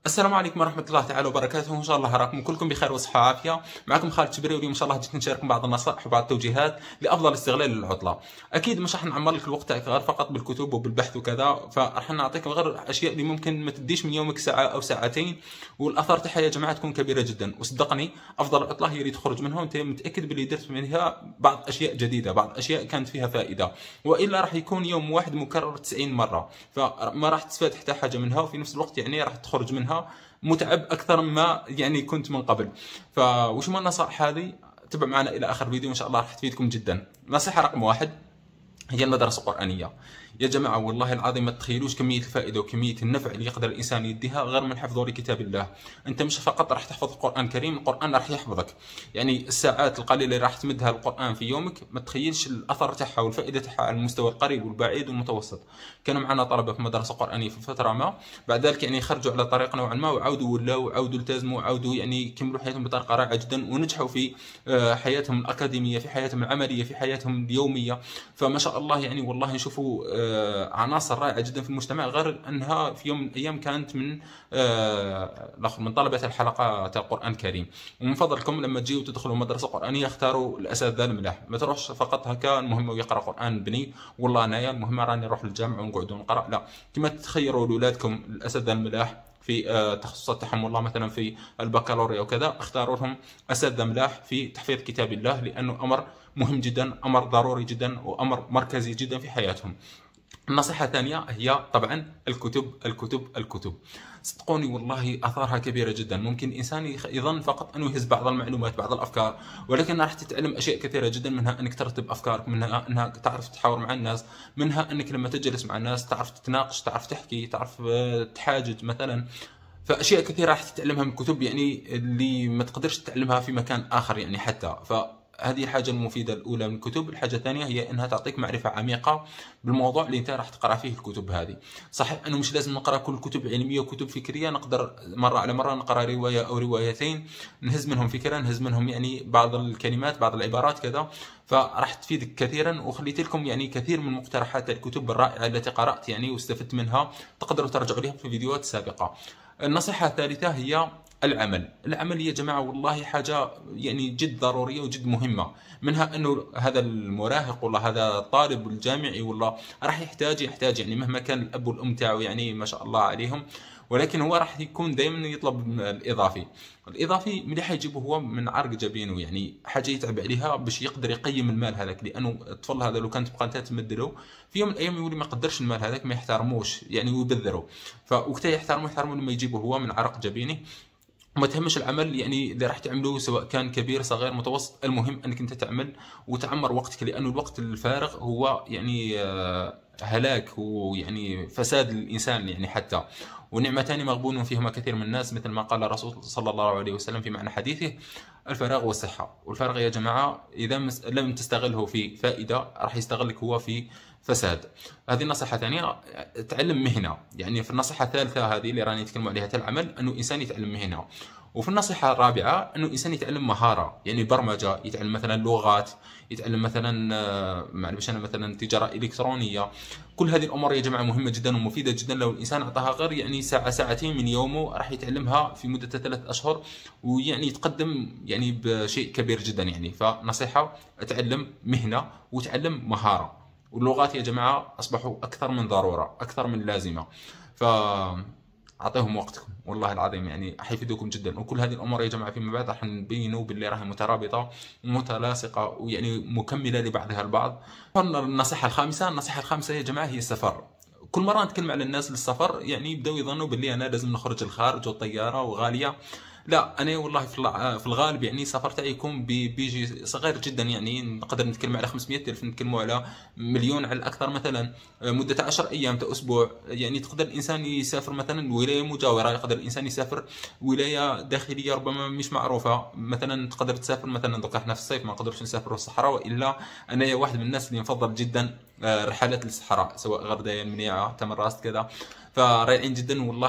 السلام عليكم ورحمة الله تعالى وبركاته، إن شاء الله راكم كلكم بخير وصحة وعافية. معكم خالد شبري، واليوم إن شاء الله جيت نشارككم بعض النصائح وبعض التوجيهات لأفضل استغلال للعطلة. أكيد مش راح نعمر لك الوقت تاعك غير فقط بالكتب وبالبحث وكذا، فراح نعطيك غير أشياء اللي ممكن ما تديش من يومك ساعة أو ساعتين، والآثار تاعها يا جماعة تكون كبيرة جدا. وصدقني أفضل عطلة هي اللي تخرج منها وأنت متأكد باللي درت منها بعض أشياء جديدة، بعض أشياء كانت فيها فائدة، وإلا راح يكون يوم واحد مكرر 90 مرة، فما راح تستفاد حتى حاجة منها، وفي نفس الوقت يعني راح تخرج منها متعب اكثر ما يعني كنت من قبل. فوش ما النصائح هذه؟ تبع معنا الى اخر فيديو ان شاء الله راح تفيدكم جدا. نصيحه رقم واحد هي المدرسة القرآنية. يا جماعة والله العظيم ما تتخيلوش كمية الفائدة وكمية النفع اللي يقدر الإنسان يديها غير من حفظه لكتاب الله. أنت مش فقط راح تحفظ القرآن الكريم، القرآن راح يحفظك. يعني الساعات القليلة اللي راح تمدها القرآن في يومك ما تتخيلش الأثر تاعها والفائدة تاعها على المستوى القريب والبعيد والمتوسط. كانوا معنا طلبة في مدرسة قرآنية في فترة ما، بعد ذلك يعني خرجوا على طريق نوعا ما وعودوا ولاوا وعودوا التزموا وعودوا يعني كملوا حياتهم بطريقة رائعة جدا، ونجحوا في حياتهم الأكاديمية، في حياتهم العملية، في حياتهم اليومية. فما شاء الله يعني والله نشوفوا عناصر رائعه جدا في المجتمع، غير انها في يوم من الايام كانت من طلبه الحلقه تاع القران الكريم. ومن فضلكم لما تجيوا تدخلوا مدرسه قرانيه اختاروا الاساتذه الملاح، ما تروحش فقط هكا المهم يقرا قران بني والله انايا المهم راني نروح للجامع ونقعد نقرا، لا. كما تخيروا لاولادكم الاساتذه الملاح في تخصصات تاعهم، والله مثلا في البكالوريا وكذا اختاروا لهم اساتذه ملاح في تحفيظ كتاب الله، لانه امر مهم جدا، امر ضروري جدا، وامر مركزي جدا في حياتهم. النصيحة الثانية هي طبعا الكتب الكتب الكتب. صدقوني والله اثارها كبيرة جدا. ممكن الانسان يظن فقط انه يهز بعض المعلومات بعض الافكار، ولكن راح تتعلم اشياء كثيرة جدا، منها انك ترتب افكارك، منها انك تعرف تحاور مع الناس، منها انك لما تجلس مع الناس تعرف تتناقش، تعرف تحكي، تعرف تحاجج مثلا. فاشياء كثيره راح تتعلمها من الكتب، يعني اللي ما تقدرش تتعلمها في مكان اخر يعني حتى. فهذه الحاجه المفيده الاولى من الكتب. الحاجه الثانيه هي انها تعطيك معرفه عميقه بالموضوع اللي انت راح تقرا فيه الكتب هذه. صحيح انه مش لازم نقرا كل كتب علميه وكتب فكريه، نقدر مره على مره نقرا روايه او روايتين نهز منهم فكره، نهز منهم يعني بعض الكلمات بعض العبارات كذا، فراح تفيدك كثيرا. وخليت لكم يعني كثير من مقترحات الكتب الرائعه التي قرات يعني واستفدت منها، تقدروا ترجعوا لها في فيديوهات سابقه. النصيحة الثالثة هي العمل. العمل يا جماعة والله حاجة يعني جد ضرورية وجد مهمة. منها أنه هذا المراهق ولا هذا الطالب الجامعي ولا راح يحتاج يعني مهما كان الأب والأم تاعو يعني ما شاء الله عليهم، ولكن هو راح يكون دائما يطلب الإضافي مليح يجيبه هو من عرق جبينه، يعني حاجة يتعب عليها باش يقدر يقيم المال هذاك. لأنه الطفل هذا لو كانت تبقى أنت تمدله في يوم من الأيام يولي ما يقدرش المال هذاك، ما يحترموش يعني ويبذره. فوقتها يحترمه لما يجيبه هو من عرق جبينه. وما تهمش العمل يعني اللي راح تعمله سواء كان كبير صغير متوسط، المهم انك انت تعمل وتعمر وقتك، لانه الوقت الفارغ هو يعني هلاك ويعني فساد للانسان يعني حتى. ونعمتان مغبون فيهما كثير من الناس، مثل ما قال الرسول صلى الله عليه وسلم في معنى حديثه: الفراغ والصحة. والفراغ يا جماعة إذا لم تستغله في فائدة راح يستغلك هو في فساد. هذه النصيحة الثانية. تعلم مهنة. يعني في النصيحة الثالثة هذه اللي راني نتكلم عليها العمل، أنه إنسان يتعلم مهنة. وفي النصيحة الرابعة أنه إنسان يتعلم مهارة، يعني برمجة، يتعلم مثلا لغات، يتعلم مثلا معلش أنا مثلا تجارة إلكترونية. كل هذه الأمور يا جماعة مهمة جدا ومفيدة جدا. لو الإنسان أعطاها غير يعني ساعة ساعتين من يومه راح يتعلمها في مدة 3 أشهر، ويعني يتقدم يعني بشيء كبير جدا يعني. فنصيحة: اتعلم مهنة وتعلم مهارة. واللغات يا جماعة أصبحوا أكثر من ضرورة، أكثر من لازمة. ف اعطيهم وقتكم والله العظيم يعني حيفيدوكم جدا. وكل هذه الامور يا جماعه فيما بعد راح نبينوا باللي راهي مترابطه ومتلاصقه ويعني مكمله لبعضها البعض. النصيحه الخامسه يا جماعه هي السفر. كل مره نتكلم على الناس للسفر يعني يبداو يظنوا باللي انا لازم نخرج الخارج والطياره وغاليه. لا، انا والله في الغالب يعني السفر تاعي يكون بيجي صغير جدا، يعني نقدر نتكلم على 500 الف، نتكلموا على مليون على الاكثر مثلا. مده 10 ايام تا اسبوع يعني تقدر الانسان يسافر مثلا ولايه مجاوره، يقدر الانسان يسافر ولايه داخليه ربما مش معروفه. مثلا تقدر تسافر مثلا دوكا احنا في الصيف ما نقدرش نسافروا الصحراء، والا انا واحد من الناس اللي نفضل جدا رحلات للصحراء، سواء غردايه، المنيعه، تمراست كذا. فرائعين جدا والله.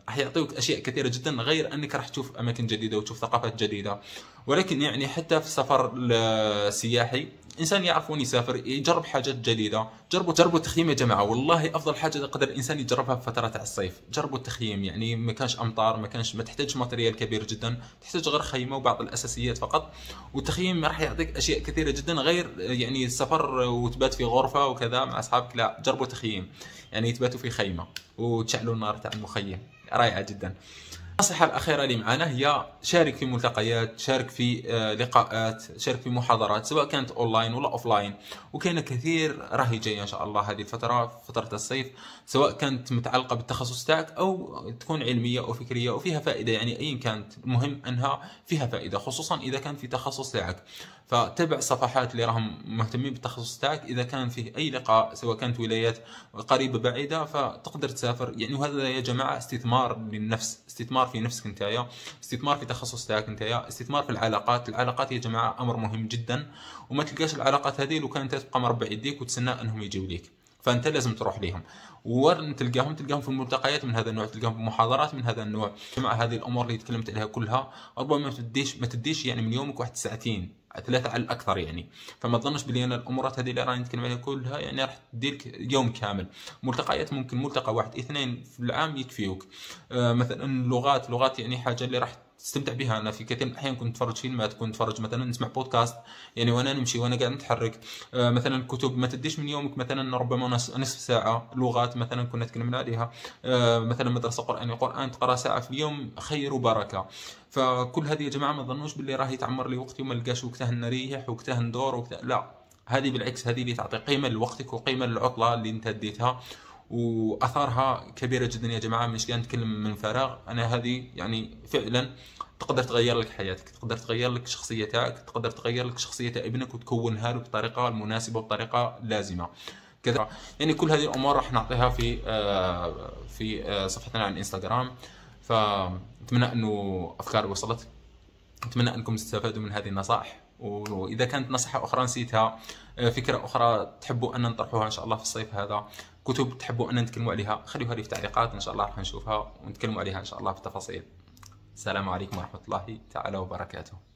راح يعطيوك اشياء كثيره جدا، غير انك راح تشوف اماكن جديده وتشوف ثقافات جديده. ولكن يعني حتى في السفر السياحي انسان يعرف وين يسافر، يجرب حاجات جديده. جربوا التخييم يا جماعه، والله افضل حاجه يقدر الانسان يجربها في فتره الصيف. جربوا التخييم، يعني ما كانش امطار، ما تحتاج ماتريال كبير جدا، تحتاج غير خيمه وبعض الاساسيات فقط. والتخييم راح يعطيك اشياء كثيره جدا، غير يعني السفر وتبات في غرفه وكذا مع اصحابك. لا، جربوا تخييم، يعني تباتوا في خيمه وتشعلوا النار تاع المخيم، رائعه جدا. النصيحة الأخيرة اللي معنا هي شارك في ملتقيات، شارك في لقاءات، شارك في محاضرات، سواء كانت أونلاين ولا أوفلاين. وكاين كثير راهي جاية إن شاء الله هذه الفترة، فترة الصيف، سواء كانت متعلقة بالتخصص تاعك أو تكون علمية أو فكرية وفيها فائدة، يعني أيا كانت، المهم أنها فيها فائدة، خصوصا إذا كان في تخصص تاعك. فتابع الصفحات اللي راهم مهتمين بالتخصص تاعك، إذا كان فيه أي لقاء سواء كانت ولايات قريبة بعيدة فتقدر تسافر. يعني وهذا يا جماعة استثمار للنفس، استثمار في نفسك نتايا، استثمار في تخصص تاعك نتايا، استثمار في العلاقات. العلاقات يا جماعه امر مهم جدا، وما تلقاش العلاقات هذه لو كانت تبقى مربع يديك وتستنى انهم يجيو ليك، فانت لازم تروح ليهم. وين تلقاهم في الملتقيات من هذا النوع، تلقاهم في محاضرات من هذا النوع. جماعه هذه الامور اللي تكلمت عليها كلها ربما ما تديش يعني من يومك 1 ساعتين 3 على الاكثر يعني. فما تظنش بلي انا الامورات هذه اللي راني نتكلم عليها كلها يعني راح تديلك يوم كامل. ملتقيات ممكن ملتقى 1 2 في العام يكفيوك. مثلا لغات يعني حاجه اللي راح تستمتع بها. انا في كثير من الاحيان كنت اتفرج فيلمات، كنت اتفرج مثلا نسمع بودكاست يعني وانا نمشي وانا قاعد نتحرك. مثلا كتب ما تديش من يومك مثلا ربما نصف ساعه. لغات مثلا كنا تكلمنا عليها، مثلا مدرسه قرانيه، قران تقرا ساعه في اليوم خير وبركه. فكل هذه يا جماعه ما تظنوش باللي راهي تعمر لي وقتي وما نلقاش وقتها نريح وقتها ندور وقتها، لا، هذه بالعكس، هذه اللي تعطي قيمه لوقتك وقيمه للعطله اللي انت ديتها، واثارها كبيره جدا يا جماعه. مش قاعد نتكلم من فراغ، انا هذه يعني فعلا تقدر تغير لك حياتك، تقدر تغير لك الشخصيه تاعك، تقدر تغير لك شخصيه ابنك وتكونها له بالطريقه المناسبه وبطريقه لازمه كذا. يعني كل هذه الامور راح نعطيها في صفحتنا على الانستغرام. فاتمنى انه افكاري وصلت، اتمنى انكم تستفادوا من هذه النصائح. واذا كانت نصيحه اخرى نسيتها، فكره اخرى تحبوا ان نطرحوها ان شاء الله في الصيف هذا، كتب تحبوا ان نتكلموا عليها، خلوها لي في التعليقات، ان شاء الله راح نشوفها ونتكلموا عليها ان شاء الله في التفاصيل. السلام عليكم ورحمه الله تعالى وبركاته.